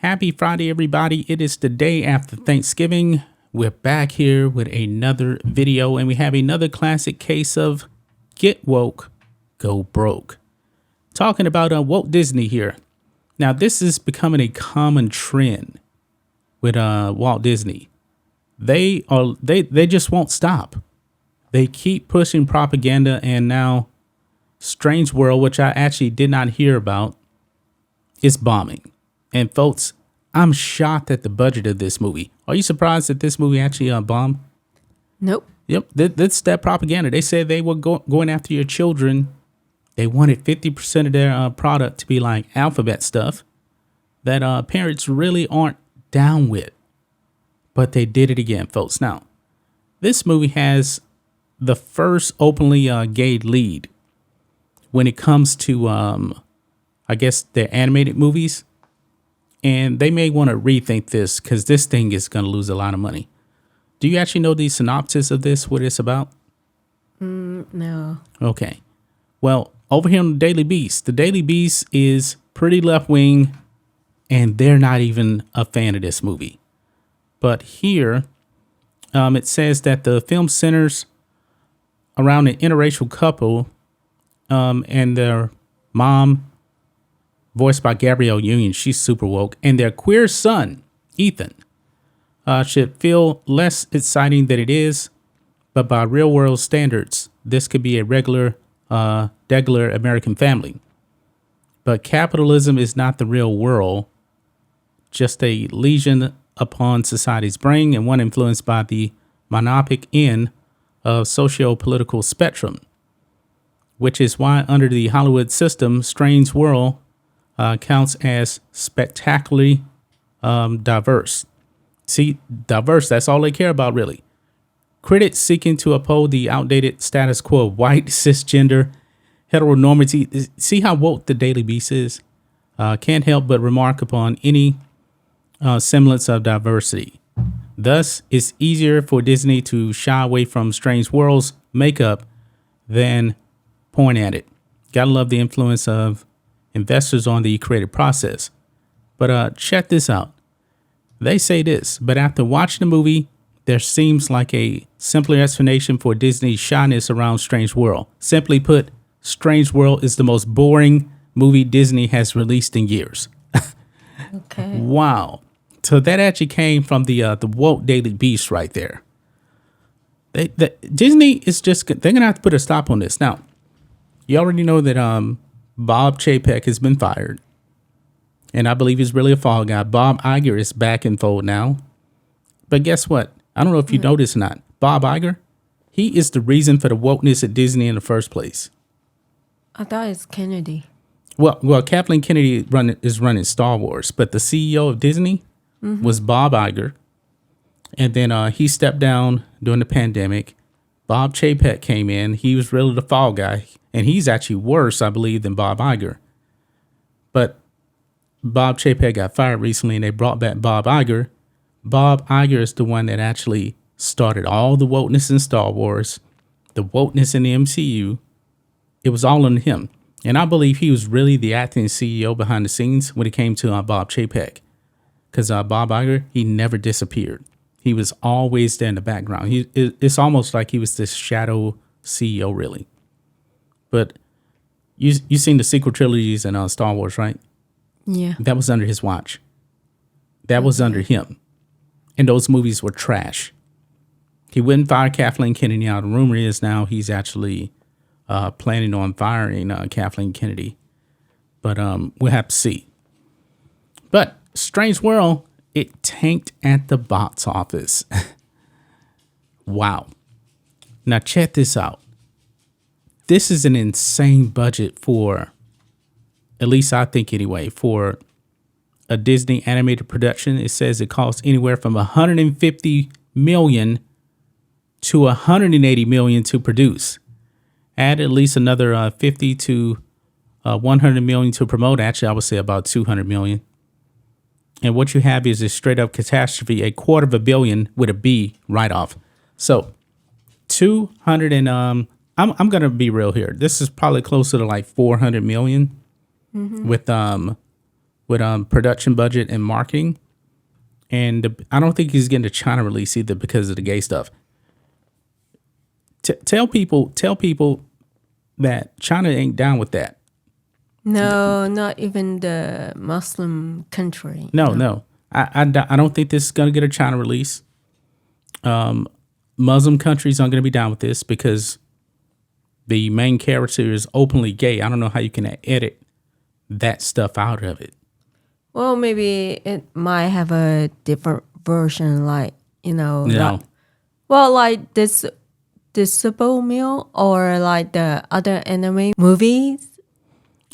Happy Friday, everybody. It is the day after Thanksgiving. We're back here with another video, and we have another classic case of Get Woke, Go Broke. Talking about Walt Disney here. Now, this is becoming a common trend with Walt Disney. They just won't stop. They keep pushing propaganda, and now Strange World, which I actually did not hear about, is bombing. And folks, I'm shocked at the budget of this movie. Are you surprised that this movie actually bombed? Nope. Yep, that's that propaganda. They said they were going after your children. They wanted 50% of their product to be like alphabet stuff that parents really aren't down with. But they did it again, folks. Now, this movie has the first openly gay lead when it comes to, I guess, their animated movies. And they may want to rethink this because this thing is going to lose a lot of money. Do you actually know the synopsis of this, what it's about? No. Okay. Well, over here on the Daily Beast, the Daily Beast is pretty left-wing, and they're not even a fan of this movie. But here, it says that the film centers around an interracial couple and their mom, voiced by Gabrielle Union, she's super woke, and their queer son, Ethan, should feel less exciting than it is, but by real world standards, this could be a regular American family. But capitalism is not the real world, just a lesion upon society's brain and one influenced by the myopic end of socio-political spectrum, which is why under the Hollywood system, Strange World counts as spectacularly diverse. See, diverse, that's all they care about, really. Critics seeking to uphold the outdated status quo of white, cisgender, heteronormity. See how woke the Daily Beast is? Can't help but remark upon any semblance of diversity. Thus, it's easier for Disney to shy away from Strange World's makeup than point at it. Gotta love the influence of investors on the creative process. But check this out. They say this, but after watching the movie, there seems like a simpler explanation for Disney's shyness around Strange World. Simply put, Strange World is the most boring movie Disney has released in years. Okay. Wow. So that actually came from the Walt Daily Beast right there. Disney is just, they're going to have to put a stop on this. Now, you already know that Bob Chapek has been fired. And I believe he's really a fall guy. Bob Iger is back in fold now. But guess what? I don't know if you noticed or not. Bob Iger, he is the reason for the wokeness at Disney in the first place. I thought it's Kennedy. Well, Kathleen Kennedy is running Star Wars, but the CEO of Disney was Bob Iger. And then he stepped down during the pandemic. Bob Chapek came in. He was really the fall guy. And he's actually worse, I believe, than Bob Iger. But Bob Chapek got fired recently, and they brought back Bob Iger. Bob Iger is the one that actually started all the wokeness in Star Wars, the wokeness in the MCU. It was all on him. And I believe he was really the acting CEO behind the scenes when it came to Bob Chapek. Because Bob Iger, he never disappeared. He was always there in the background. It's almost like he was this shadow CEO, really. But you seen the sequel trilogies in Star Wars, right? Yeah. That was under his watch. That was under him. And those movies were trash. He wouldn't fire Kathleen Kennedy out. The rumor is now he's actually planning on firing Kathleen Kennedy. But we'll have to see. But Strange World, it tanked at the box office. Wow. Now check this out. This is an insane budget for, at least I think anyway, for a Disney animated production. It says it costs anywhere from $150 million to $180 million to produce. Add at least another 50 to 100 million to promote. Actually, I would say about 200 million. And what you have is a straight up catastrophe, $250 million with a B right off. So 200 and I'm gonna be real here. This is probably closer to like 400 million with with production budget and marketing. And I don't think he's getting a China release either because of the gay stuff. Tell people that China ain't down with that. No, not even the Muslim country. No. I don't think this is going to get a China release. Muslim countries aren't going to be down with this because the main character is openly gay. I don't know how you can edit that stuff out of it. Well, maybe it might have a different version, like, No. like this Disable Meal or like the other anime movies.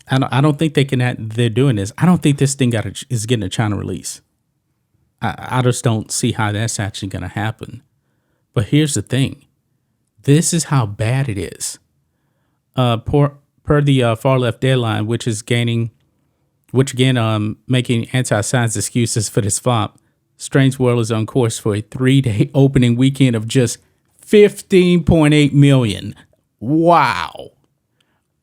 I don't think they're doing this. I don't think this thing is getting a China release. I just don't see how that's actually going to happen. But here's the thing. This is how bad it is. Per the far left deadline, which again, making anti-science excuses for this flop, Strange World is on course for a 3-day opening weekend of just 15.8 million. Wow.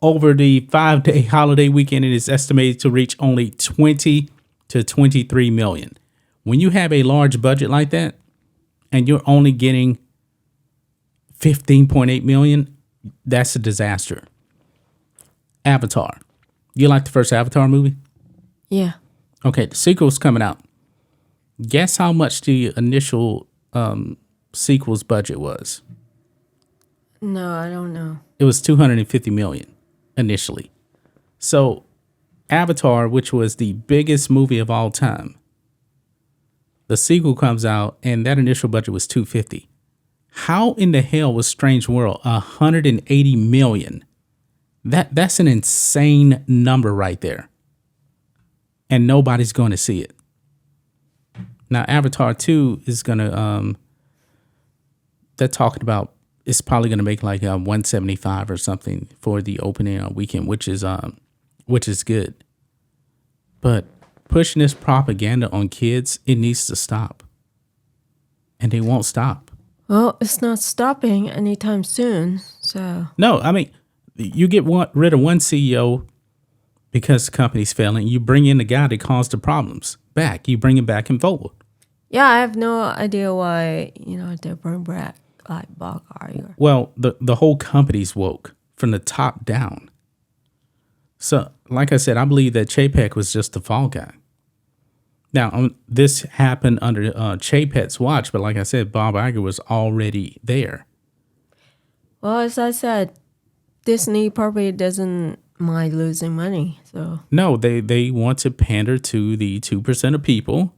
Over the 5-day holiday weekend, it is estimated to reach only 20 to 23 million. When you have a large budget like that and you're only getting 15.8 million, that's a disaster. Avatar. You like the first Avatar movie? Yeah. Okay, the sequel's coming out. Guess how much the initial sequel's budget was? No, I don't know. It was 250 million initially. So Avatar, which was the biggest movie of all time, the sequel comes out and that initial budget was 250. How in the hell was Strange World 180 million? That's an insane number right there. And nobody's going to see it. Now Avatar 2 is going to they're talking about it's probably going to make like 175 or something for the opening weekend, which is good. But pushing this propaganda on kids, it needs to stop. And they won't stop. Well, it's not stopping anytime soon. So No, I mean, you get rid of one CEO because the company's failing. You bring in the guy that caused the problems back. You bring him back and forward. yeah, I have no idea why they bring back like Bob Iger. Well, the whole company's woke from the top down. So, like I said, I believe that Chapek was just the fall guy. Now, this happened under Chapek's watch, but like I said, Bob Iger was already there. Well, as I said, Disney probably doesn't mind losing money. So No, they want to pander to the 2% of people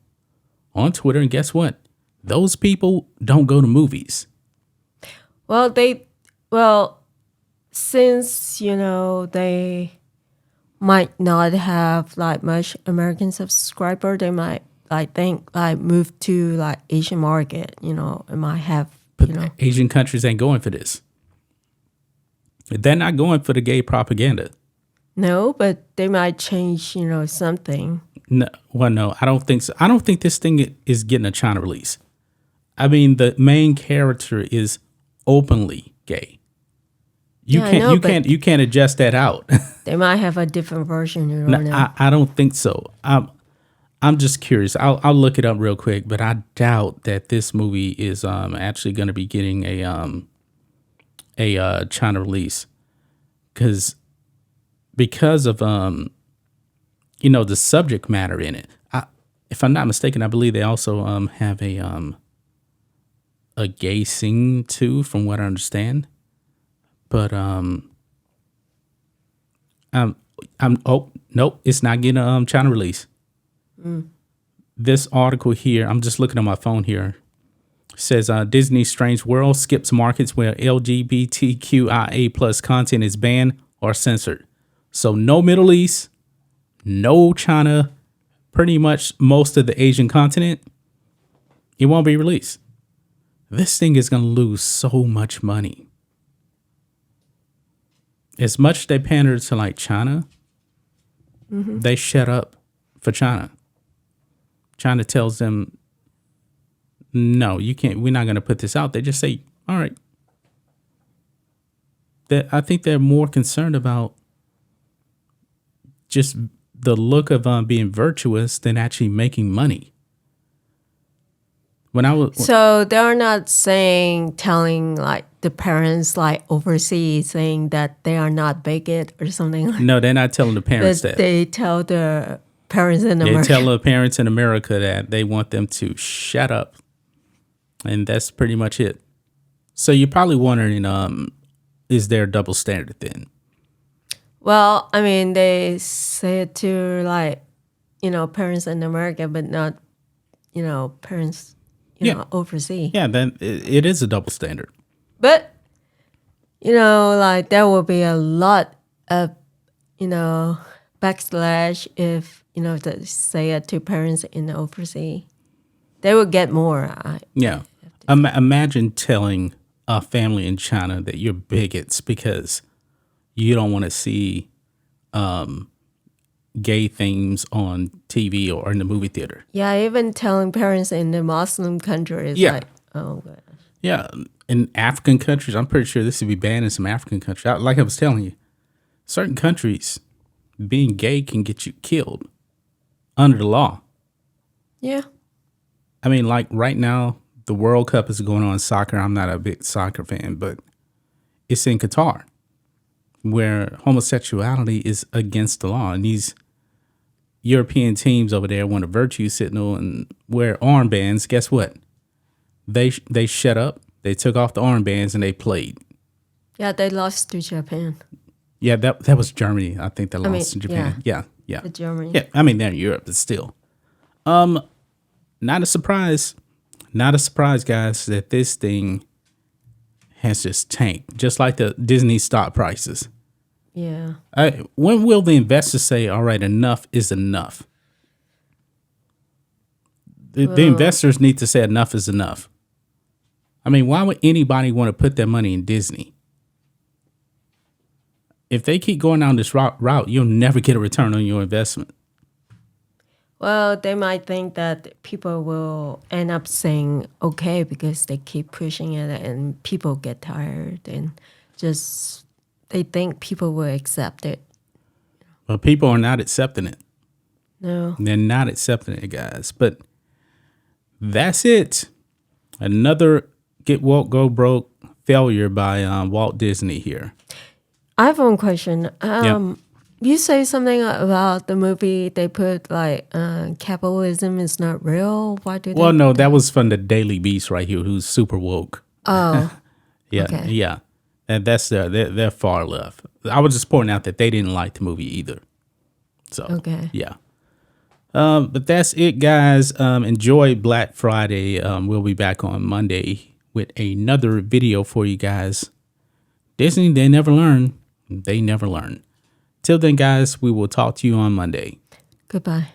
on Twitter, and guess what? Those people don't go to movies. since they might not have like much American subscriber, they might think move to like Asian market. It might have But Asian countries ain't going for this. They're not going for the gay propaganda. no, but they might change something. No, I don't think so. I don't think this thing is getting a China release. I mean, the main character is openly gay. You Yeah, I know, you can't adjust that out. They might have a different version. You don't know. I don't think so. I'm just curious. I'll look it up real quick, but I doubt that this movie is actually going to be getting a China release because of the subject matter in it. If I'm not mistaken, I believe they also have a gay scene too, from what I understand. But nope, it's not getting a China release. This article here, I'm just looking on my phone here, says Disney's Strange World skips markets where LGBTQIA plus content is banned or censored. So no Middle East, no China, pretty much most of the Asian continent, it won't be released. This thing is going to lose so much money. As much as they pander to like China, they shut up for China. China tells them, no, you can't, we're not going to put this out. They just say, all right. I think they're more concerned about just the look of being virtuous than actually making money. When I was So they're not telling like the parents like overseas saying that they are not bigot or something like no, they're not telling the parents that. that. They tell the parents in They America. tell the parents in America that they want them to shut up, and that's pretty much it. So you're probably wondering, is there a double standard then? Well, I mean, they say it to like, parents in America, but not, parents, Yeah. overseas. Yeah, then it is a double standard. But, like there will be a lot of, backslash if, they say it to parents in overseas. They will get more. Yeah. Imagine telling a family in China that you're bigots because you don't want to see gay themes on TV or in the movie theater. Yeah, even telling parents in the Muslim countries, Yeah. like, oh, God. Yeah. In African countries, I'm pretty sure this would be banned in some African countries. Like I was telling you, certain countries, being gay can get you killed under the law. Yeah. I mean, like right now, the World Cup is going on in soccer. I'm not a big soccer fan, but it's in Qatar where homosexuality is against the law. And these European teams over there want a virtue signal and wear armbands. Guess what? They shut up. They took off the armbands and they played. Yeah, they lost to Japan. Yeah, that was Germany. I think they lost to Japan. Yeah. To Germany. Yeah, I mean they're in Europe, but still. Not a surprise. Not a surprise, guys, that this thing has just tanked, just like the Disney stock prices. Yeah. When will the investors say, all right, enough is enough? The investors need to say enough is enough. I mean, why would anybody want to put their money in Disney? If they keep going down this route, you'll never get a return on your investment. Well, they might think that people will end up saying okay because they keep pushing it and people get tired and just they think people will accept it. But people are not accepting it. No. They're not accepting it, guys. But that's it. Another get woke, go broke failure by Walt Disney here. I have one question. Yeah. You say something about the movie they put like capitalism is not real. Why do they? Well, no, that was from the Daily Beast right here, who's super woke. Oh. Yeah, Okay. yeah. And that's they're far left. I was just pointing out that they didn't like the movie either. So Okay. yeah. But that's it, guys. Enjoy Black Friday. We'll be back on Monday with another video for you guys. Disney, they never learn. They never learn. Till then, guys, we will talk to you on Monday. Goodbye.